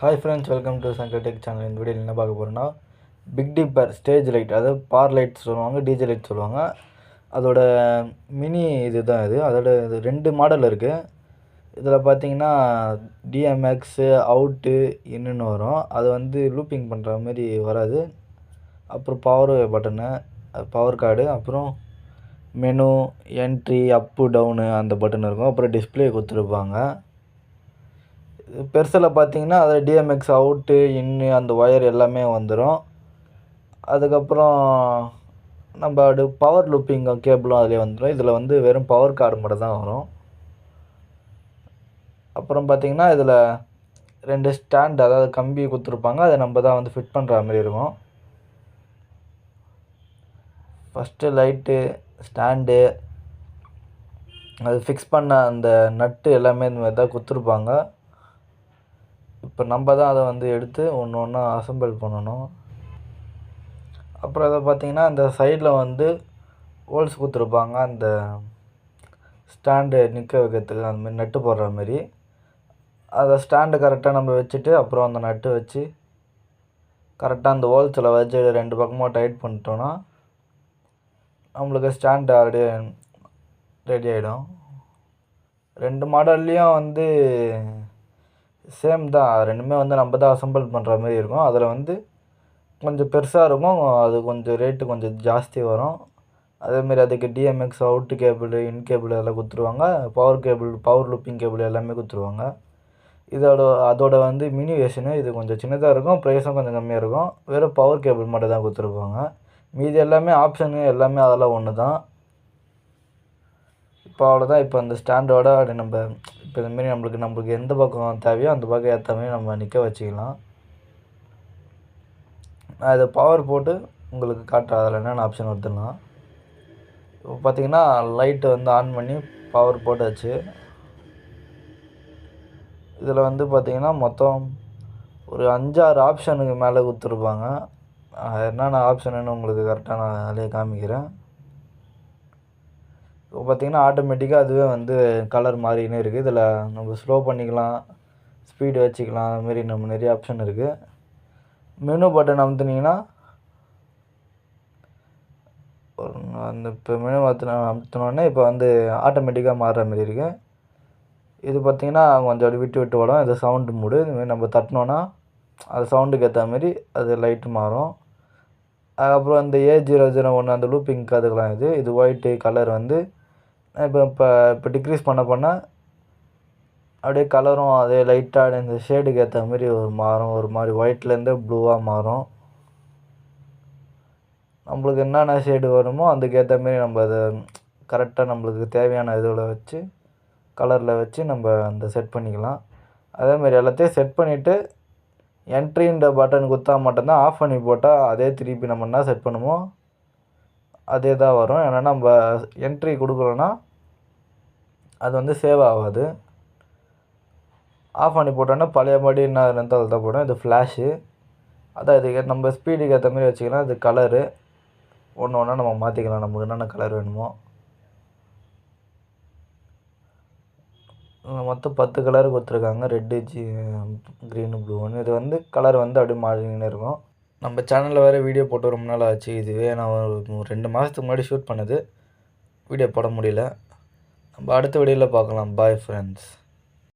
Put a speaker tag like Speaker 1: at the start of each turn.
Speaker 1: Hi friends, welcome to Shankar tech channel. இந்த வீடியோவில் என்ன பார்க்க போகிறோன்னா, பிக் டிப்பர் ஸ்டேஜ் லைட், அதாவது பார் லைட் சொல்லுவாங்க, டிஜே லைட் சொல்லுவாங்க. அதோட மினி இது தான் இது. அதோட இது 2 மாடல் இருக்குது. இதில் பார்த்தீங்கன்னா டிஎம்எக்ஸு அவுட்டு இன்னுன்னு வரும். அது வந்து லூப்பிங் பண்ணுற மாதிரி வராது. அப்புறம் பவர் பட்டனு, பவர் கார்டு, அப்புறம் மெனு, என்ட்ரி, அப்பு டவுனு அந்த பட்டன் இருக்கும். அப்புறம் டிஸ்பிளே கொடுத்துருப்பாங்க. பெருசில் பார்த்தீங்கன்னா அதில் டிஎம்எக்ஸ் அவுட்டு இன்னு அந்த ஒயர் எல்லாமே வந்துடும். அதுக்கப்புறம் நம்ம பவர் லூப்பிங் கேபிளும் அதிலே வந்துடும். இதில் வந்து வெறும் பவர் கார்டு மட்டும் தான் வரும். அப்புறம் பார்த்திங்கன்னா இதில் 2 ஸ்டாண்ட், அதாவது கம்பி கொடுத்துருப்பாங்க. அதை நம்ம தான் வந்து ஃபிட் பண்ணுற மாதிரி இருக்கும். ஃபஸ்ட்டு லைட்டு ஸ்டாண்டு, அது ஃபிக்ஸ் பண்ண அந்த நட்டு எல்லாமே இந்த மாதிரி தான் கொடுத்துருப்பாங்க. இப்போ நம்ம தான் அதை வந்து எடுத்து ஒன்று ஒன்றா அசம்பிள் பண்ணணும். அப்புறம் அதை பார்த்திங்கன்னா இந்த சைடில் வந்து ஹோல்ஸ் கொடுத்துருப்பாங்க. அந்த ஸ்டாண்டு நிற்க வைக்கிறதுக்கு அந்த மாதிரி நட்டு போடுற மாதிரி. அதை ஸ்டாண்டு கரெக்டாக நம்ம வச்சுட்டு அப்புறம் அந்த நட்டு வச்சு கரெக்டாக அந்த ஹோல்ஸில் வச்சு 2 பக்கமாக டைட் பண்ணிட்டோன்னா நம்மளுக்கு ஸ்டாண்டு ஆல்ரெடி ரெடி ஆகிடும். 2 மாடல்லையும் வந்து சேம் தான். 2மே வந்து நம்ம தான் அசம்பிள் பண்ணுற மாதிரி இருக்கும். அதில் வந்து கொஞ்சம் பெருசாக இருக்கும், அது கொஞ்சம் ரேட்டு கொஞ்சம் ஜாஸ்தி வரும். அதேமாரி அதுக்கு டிஎம்எக்ஸ் அவுட்டு கேபிள், இன் கேபிள் எல்லாம் கொடுத்துருவாங்க. Power cable, power looping cable எல்லாமே கொடுத்துருவாங்க. அதோட வந்து மினி வெர்ஷனு. இது கொஞ்சம் சின்னதாக இருக்கும், ப்ரைஸும் கொஞ்சம் கம்மியாக இருக்கும். வெறும் பவர் கேபிள் மட்டும் தான் கொடுத்துருப்பாங்க. மீதி எல்லாமே ஆப்ஷனு எல்லாமே அதெல்லாம் ஒன்று தான். இப்போ அவ்வளோதான். இப்போ அந்த ஸ்டாண்டோட நம்ம இப்போ இதுமாரி நம்மளுக்கு எந்த பக்கம் தேவையோ அந்த பக்கம் ஏற்ற மாதிரி நம்ம நிற்க வச்சுக்கலாம். நான் இதை பவர் போட்டு உங்களுக்கு காட்டுறேன் அதில் என்னென்ன ஆப்ஷன் வருதுன்னா. இப்போ பார்த்திங்கன்னா லைட்டு வந்து ஆன் பண்ணி பவர் போட்டாச்சு. இதில் வந்து பார்த்திங்கன்னா மொத்தம் ஒரு 5-6 ஆப்ஷனுக்கு மேலே கொடுத்துருப்பாங்க. என்னென்ன ஆப்ஷனுன்னு உங்களுக்கு கரெக்டாக நான் அதிலே காமிக்கிறேன். இப்போ பார்த்திங்கன்னா ஆட்டோமேட்டிக்காக அதுவே வந்து கலர் மாறினே இருக்குது. இதில் நம்ம ஸ்லோ பண்ணிக்கலாம், ஸ்பீடு வச்சுக்கலாம், அதுமாரி நம்ம நிறைய ஆப்ஷன் இருக்குது. மெனு பட்டன் அமுத்துனீங்கன்னா அந்த இப்போ மெனு அமுத்தினோடனே இப்போ வந்து ஆட்டோமேட்டிக்காக மாறுற மாதிரி இருக்குது. இது பார்த்திங்கன்னா கொஞ்சம் அப்படி விட்டு விட்டு வரும். இது சவுண்டு மூடு. இதுமாரி நம்ம தட்டினோன்னா அது சவுண்டுக்கு ஏற்ற மாதிரி அது லைட்டு மாறும். அதுக்கப்புறம் இந்த A001 அந்த லூப்பிங் அதுக்கெலாம் இது ஒயிட்டு கலர் வந்து இப்போ டிக்ரீஸ் பண்ண அப்படியே கலரும் அதே லைட்டாக இந்த ஷேடுக்கு ஏற்ற மாதிரி மாறும். ஒரு மாதிரி ஒயிட்லேருந்து ப்ளூவாக மாறும். நம்மளுக்கு என்னென்ன ஷேடு வருமோ அதுக்கேற்ற மாரி நம்ம அதை கரெக்டாக நம்மளுக்கு தேவையான இதில் வச்சு கலரில் வச்சு நம்ம அந்த செட் பண்ணிக்கலாம். அதேமாரி எல்லாத்தையும் செட் பண்ணிவிட்டு என்ட்ரின்ற பட்டன் கொடுத்தா மட்டும்தான். ஆஃப் பண்ணி போட்டால் அதே திருப்பி நம்ம என்ன செட் பண்ணுமோ அதே தான் வரும். ஏன்னா நம்ம என்ட்ரி கொடுக்கலன்னா அது வந்து சேவ் ஆகாது. ஆஃப் பண்ணி போட்டோன்னா பழையபடி என்ன இருந்தால் அதில் தான் போடும். இது ஃப்ளாஷு, அதான் இதுக்கு நம்ம ஸ்பீடுக்கு ஏற்ற மாதிரி வச்சுக்கலாம். இது கலரு ஒன்று ஒன்றா நம்ம மாற்றிக்கலாம், நமக்கு என்னென்ன கலர் வேணுமோ. மொத்தம் 10 கலர் கொடுத்துருக்காங்க. ரெட்டு, க்ரீனு, ப்ளூன்னு. இது வந்து கலர் வந்து அப்படியே மாறினே இருக்கும். நம்ம சேனலில் வேறு வீடியோ போட்டு ரொம்ப நாள் ஆச்சு. இதுவே நான் ஒரு 2 மாதத்துக்கு முன்னாடி ஷூட் பண்ணது. வீடியோ போட முடியல. நம்ம அடுத்த வீடியோவில் பார்க்கலாம். Bye friends.